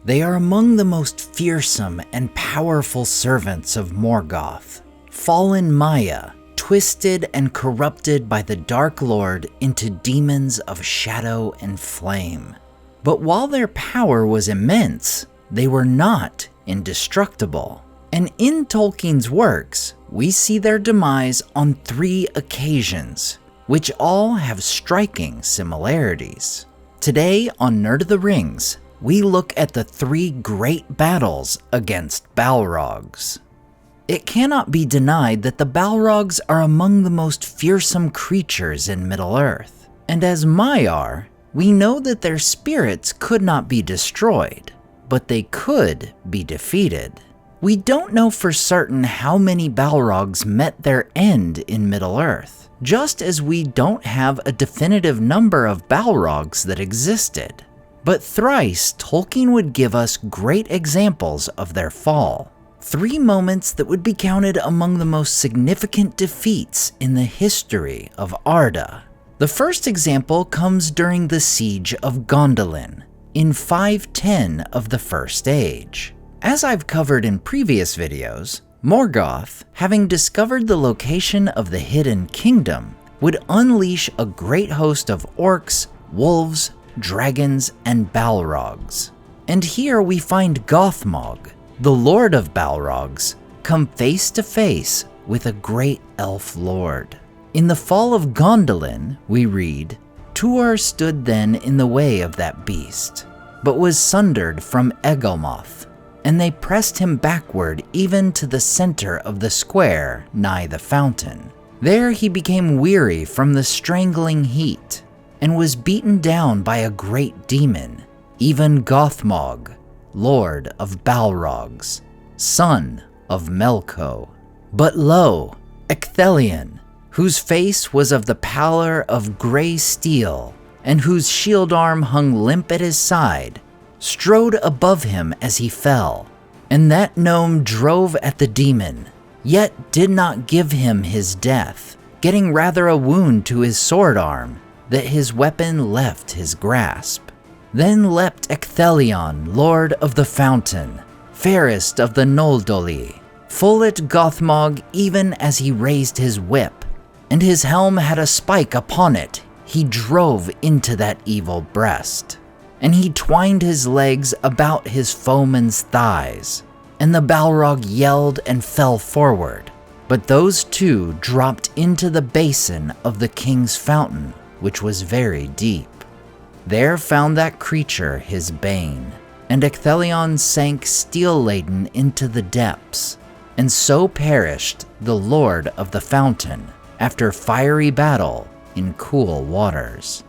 They are among the most fearsome and powerful servants of Morgoth, fallen Maya, twisted and corrupted by the Dark Lord into demons of shadow and flame. But while their power was immense, they were not indestructible. And in Tolkien's works, we see their demise on 3 occasions, which all have striking similarities. Today on Nerd of the Rings, we look at the 3 great battles against Balrogs. It cannot be denied that the Balrogs are among the most fearsome creatures in Middle-earth, and as Maiar, we know that their spirits could not be destroyed, but they could be defeated. We don't know for certain how many Balrogs met their end in Middle-earth, just as we don't have a definitive number of Balrogs that existed. But thrice, Tolkien would give us great examples of their fall. 3 moments that would be counted among the most significant defeats in the history of Arda. The first example comes during the Siege of Gondolin, in 510 of the First Age. As I've covered in previous videos, Morgoth, having discovered the location of the Hidden Kingdom, would unleash a great host of orcs, wolves, dragons, and Balrogs. And here we find Gothmog, the Lord of Balrogs, come face to face with a great elf lord. In the Fall of Gondolin, we read, Tuor stood then in the way of that beast, but was sundered from Egelmoth, and they pressed him backward even to the center of the square nigh the fountain. There he became weary from the strangling heat, and was beaten down by a great demon, even Gothmog, Lord of Balrogs, son of Melko. But lo, Ecthelion, whose face was of the pallor of grey steel, and whose shield arm hung limp at his side, strode above him as he fell, and that gnome drove at the demon, yet did not give him his death, getting rather a wound to his sword arm, that his weapon left his grasp. Then leapt Ecthelion, Lord of the Fountain, fairest of the Noldoli, full at Gothmog even as he raised his whip, and his helm had a spike upon it, he drove into that evil breast. And he twined his legs about his foeman's thighs, and the Balrog yelled and fell forward, but those 2 dropped into the basin of the king's fountain, which was very deep. There found that creature his bane, and Ecthelion sank steel-laden into the depths, and so perished the Lord of the Fountain after fiery battle in cool waters.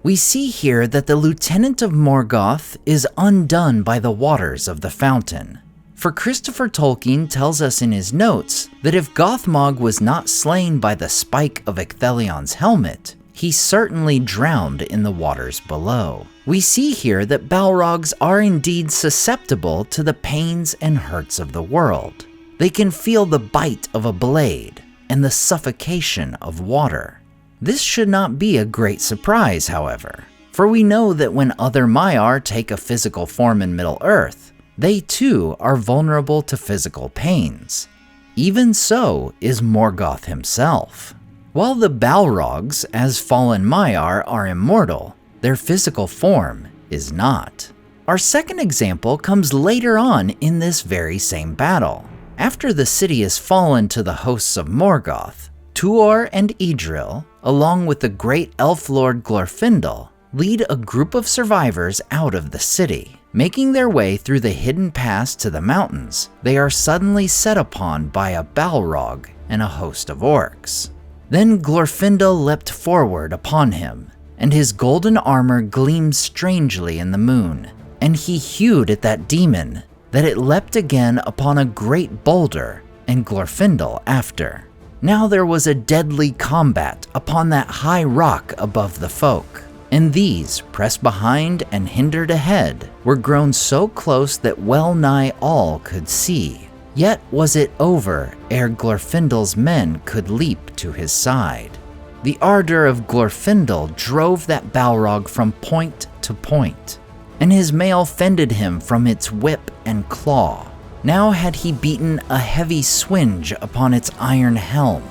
We see here that the Lieutenant of Morgoth is undone by the waters of the fountain. For Christopher Tolkien tells us in his notes that if Gothmog was not slain by the spike of Ecthelion's helmet, he certainly drowned in the waters below. We see here that Balrogs are indeed susceptible to the pains and hurts of the world. They can feel the bite of a blade and the suffocation of water. This should not be a great surprise, however, for we know that when other Maiar take a physical form in Middle-earth, they too are vulnerable to physical pains. Even so is Morgoth himself. While the Balrogs, as fallen Maiar, are immortal, their physical form is not. Our second example comes later on in this very same battle. After the city is fallen to the hosts of Morgoth, Tuor and Idril, along with the great elf lord Glorfindel, lead a group of survivors out of the city. Making their way through the hidden pass to the mountains, they are suddenly set upon by a Balrog and a host of orcs. Then Glorfindel leapt forward upon him, and his golden armor gleamed strangely in the moon, and he hewed at that demon, that it leapt again upon a great boulder, and Glorfindel after. Now there was a deadly combat upon that high rock above the folk, and these, pressed behind and hindered ahead, were grown so close that well nigh all could see. Yet was it over ere Glorfindel's men could leap to his side. The ardor of Glorfindel drove that Balrog from point to point, and his mail fended him from its whip and claw. Now had he beaten a heavy swinge upon its iron helm,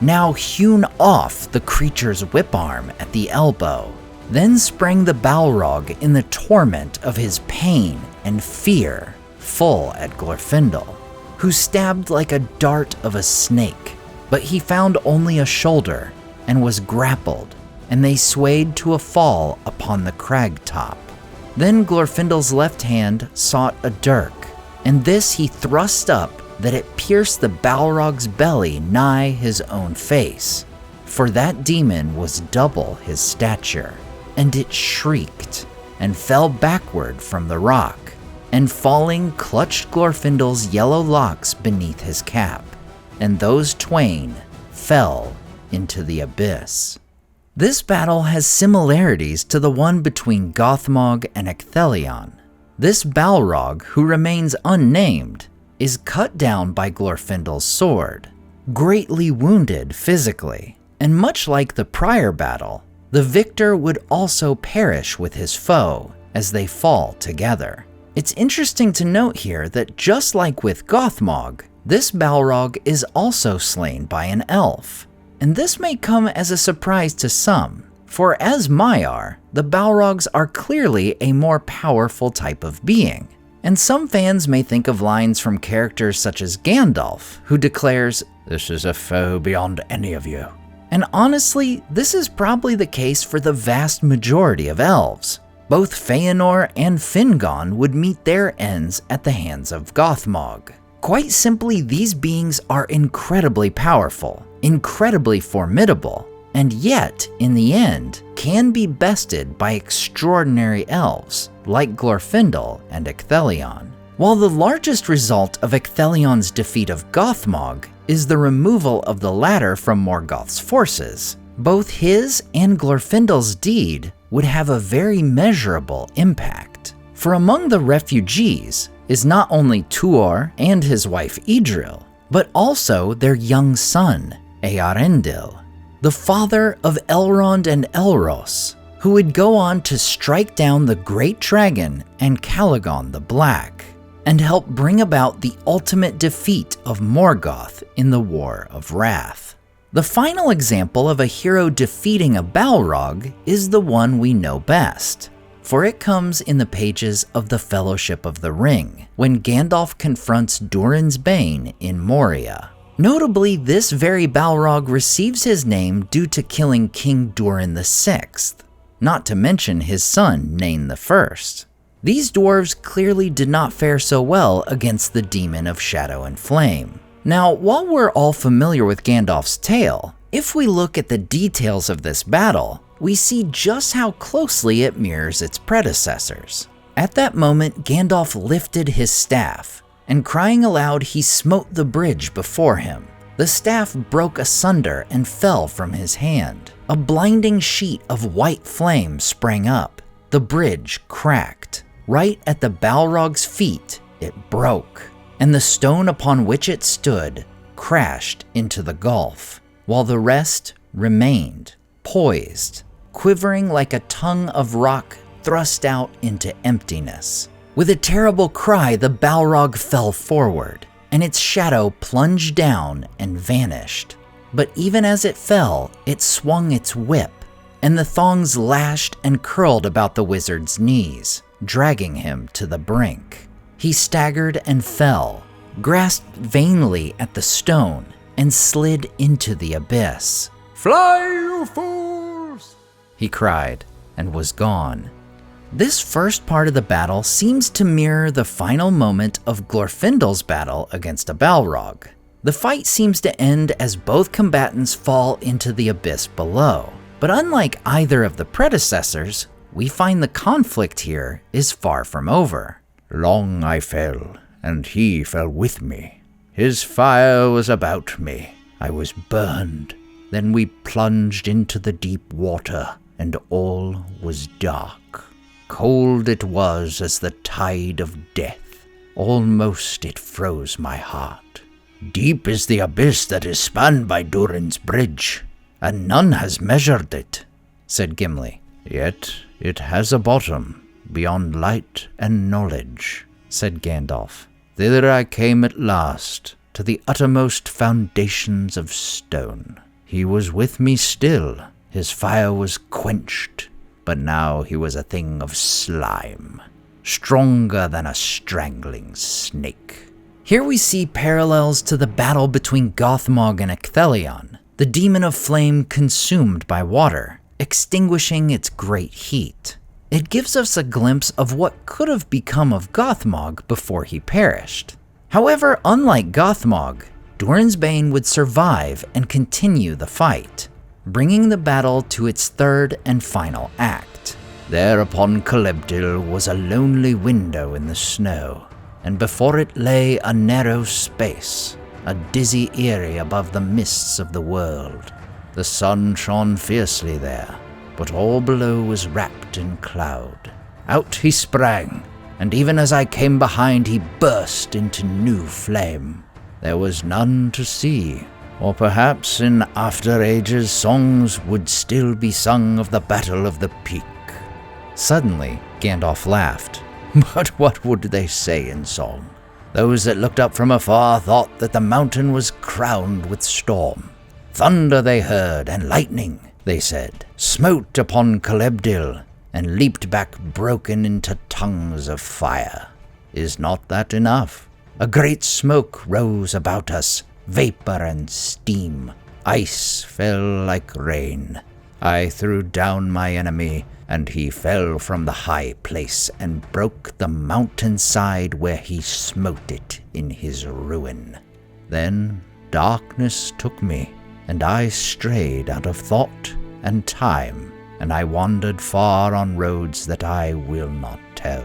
now hewn off the creature's whip arm at the elbow. Then sprang the Balrog in the torment of his pain and fear, full at Glorfindel, who stabbed like a dart of a snake, but he found only a shoulder and was grappled, and they swayed to a fall upon the crag top. Then Glorfindel's left hand sought a dirk, and this he thrust up that it pierced the Balrog's belly nigh his own face, for that demon was double his stature, and it shrieked and fell backward from the rock, and falling clutched Glorfindel's yellow locks beneath his cap, and those twain fell into the abyss. This battle has similarities to the one between Gothmog and Ecthelion. This Balrog, who remains unnamed, is cut down by Glorfindel's sword, greatly wounded physically, and much like the prior battle, the victor would also perish with his foe as they fall together. It's interesting to note here that just like with Gothmog, this Balrog is also slain by an elf. And this may come as a surprise to some, for as Maiar, the Balrogs are clearly a more powerful type of being. And some fans may think of lines from characters such as Gandalf, who declares, "This is a foe beyond any of you." And honestly, this is probably the case for the vast majority of elves. Both Feanor and Fingon would meet their ends at the hands of Gothmog. Quite simply, these beings are incredibly powerful, incredibly formidable, and yet, in the end, can be bested by extraordinary elves like Glorfindel and Ecthelion. While the largest result of Ecthelion's defeat of Gothmog is the removal of the latter from Morgoth's forces, both his and Glorfindel's deed would have a very measurable impact. For among the refugees is not only Tuor and his wife Idril, but also their young son, Eärendil, the father of Elrond and Elros, who would go on to strike down the Great Dragon and Calagon the Black, and help bring about the ultimate defeat of Morgoth in the War of Wrath. The final example of a hero defeating a Balrog is the one we know best, for it comes in the pages of the Fellowship of the Ring, when Gandalf confronts Durin's Bane in Moria. Notably, this very Balrog receives his name due to killing King Durin VI, not to mention his son Nain I. These dwarves clearly did not fare so well against the demon of shadow and flame. Now, while we're all familiar with Gandalf's tale, if we look at the details of this battle, we see just how closely it mirrors its predecessors. At that moment, Gandalf lifted his staff, and crying aloud, he smote the bridge before him. The staff broke asunder and fell from his hand. A blinding sheet of white flame sprang up. The bridge cracked. Right at the Balrog's feet, it broke, and the stone upon which it stood crashed into the gulf, while the rest remained poised, quivering like a tongue of rock thrust out into emptiness. With a terrible cry, the Balrog fell forward, and its shadow plunged down and vanished. But even as it fell, it swung its whip, and the thongs lashed and curled about the wizard's knees, dragging him to the brink. He staggered and fell, grasped vainly at the stone, and slid into the abyss. "Fly, you fools!" he cried, and was gone. This first part of the battle seems to mirror the final moment of Glorfindel's battle against a Balrog. The fight seems to end as both combatants fall into the abyss below, but unlike either of the predecessors, we find the conflict here is far from over. "Long I fell, and he fell with me. His fire was about me. I was burned. Then we plunged into the deep water, and all was dark. Cold it was as the tide of death. Almost it froze my heart. Deep is the abyss that is spanned by Durin's bridge, and none has measured it," said Gimli. "Yet it has a bottom, beyond light and knowledge, said Gandalf. Thither I came at last, to the uttermost foundations of stone. He was with me still, his fire was quenched, but now he was a thing of slime, stronger than a strangling snake. Here we see parallels to the battle between Gothmog and Ecthelion, the demon of flame consumed by water, extinguishing its great heat. It gives us a glimpse of what could have become of Gothmog before he perished. However, unlike Gothmog, Durin's Bane would survive and continue the fight, bringing the battle to its third and final act. There upon Celebdil was a lonely window in the snow, and before it lay a narrow space, a dizzy eyrie above the mists of the world. The sun shone fiercely there, but all below was wrapped in cloud. Out he sprang, and even as I came behind he burst into new flame. There was none to see, or perhaps in after ages songs would still be sung of the Battle of the Peak. Suddenly, Gandalf laughed. But what would they say in song? Those that looked up from afar thought that the mountain was crowned with storm. Thunder they heard, and lightning, they said, smote upon Celebdil, and leaped back broken into tongues of fire. Is not that enough? A great smoke rose about us, vapor and steam. Ice fell like rain. I threw down my enemy, and he fell from the high place and broke the mountainside where he smote it in his ruin. Then darkness took me, and I strayed out of thought and time, and I wandered far on roads that I will not tell.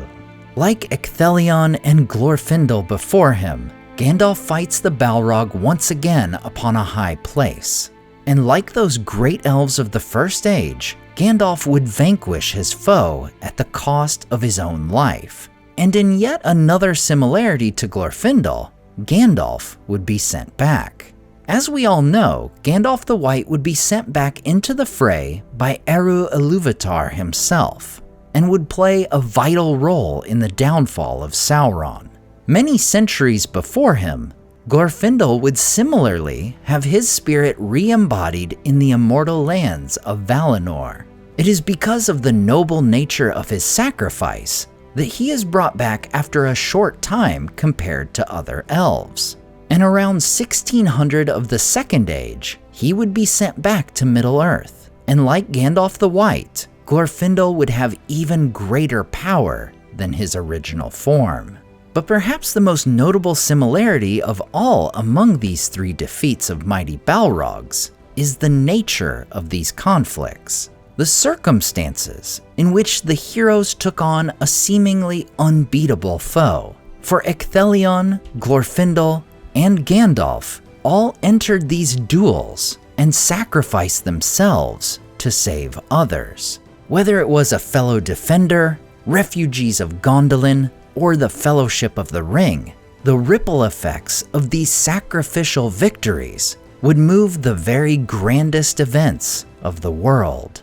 Like Ecthelion and Glorfindel before him, Gandalf fights the Balrog once again upon a high place. And like those great elves of the First Age, Gandalf would vanquish his foe at the cost of his own life. And in yet another similarity to Glorfindel, Gandalf would be sent back. As we all know, Gandalf the White would be sent back into the fray by Eru Ilúvatar himself, and would play a vital role in the downfall of Sauron. Many centuries before him, Glorfindel would similarly have his spirit re-embodied in the immortal lands of Valinor. It is because of the noble nature of his sacrifice that he is brought back after a short time compared to other elves. And around 1600 of the Second Age, he would be sent back to Middle-earth. And like Gandalf the White, Glorfindel would have even greater power than his original form. But perhaps the most notable similarity of all among these three defeats of mighty Balrogs is the nature of these conflicts, the circumstances in which the heroes took on a seemingly unbeatable foe. For Ecthelion, Glorfindel, and Gandalf all entered these duels and sacrificed themselves to save others. Whether it was a fellow defender, refugees of Gondolin, or the Fellowship of the Ring, the ripple effects of these sacrificial victories would move the very grandest events of the world.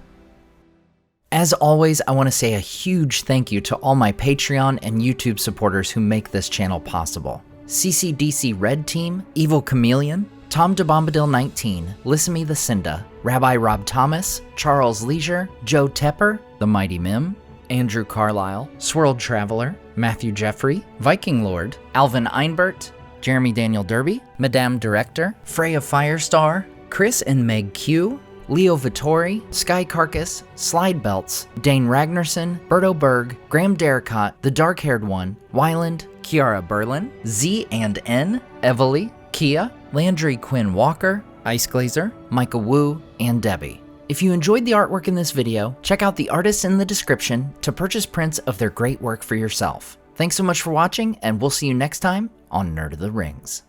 As always, I want to say a huge thank you to all my Patreon and YouTube supporters who make this channel possible. CCDC Red Team, Evil Chameleon, Tom DeBombadil 19, Lissamy the Cinda, Rabbi Rob Thomas, Charles Leisure, Joe Tepper, The Mighty Mim, Andrew Carlisle, Swirled Traveler, Matthew Jeffrey, Viking Lord, Alvin Einbert, Jeremy Daniel Derby, Madame Director, Freya Firestar, Chris and Meg Q, Leo Vittori, Sky Carcass, Slide Belts, Dane Ragnarsson, Berto Berg, Graham Derricott, The Dark-Haired One, Wyland, Kiara Berlin, Z and N, Evely, Kia, Landry Quinn Walker, Ice Glazer, Micah Wu, and Debbie. If you enjoyed the artwork in this video, check out the artists in the description to purchase prints of their great work for yourself. Thanks so much for watching, and we'll see you next time on Nerd of the Rings.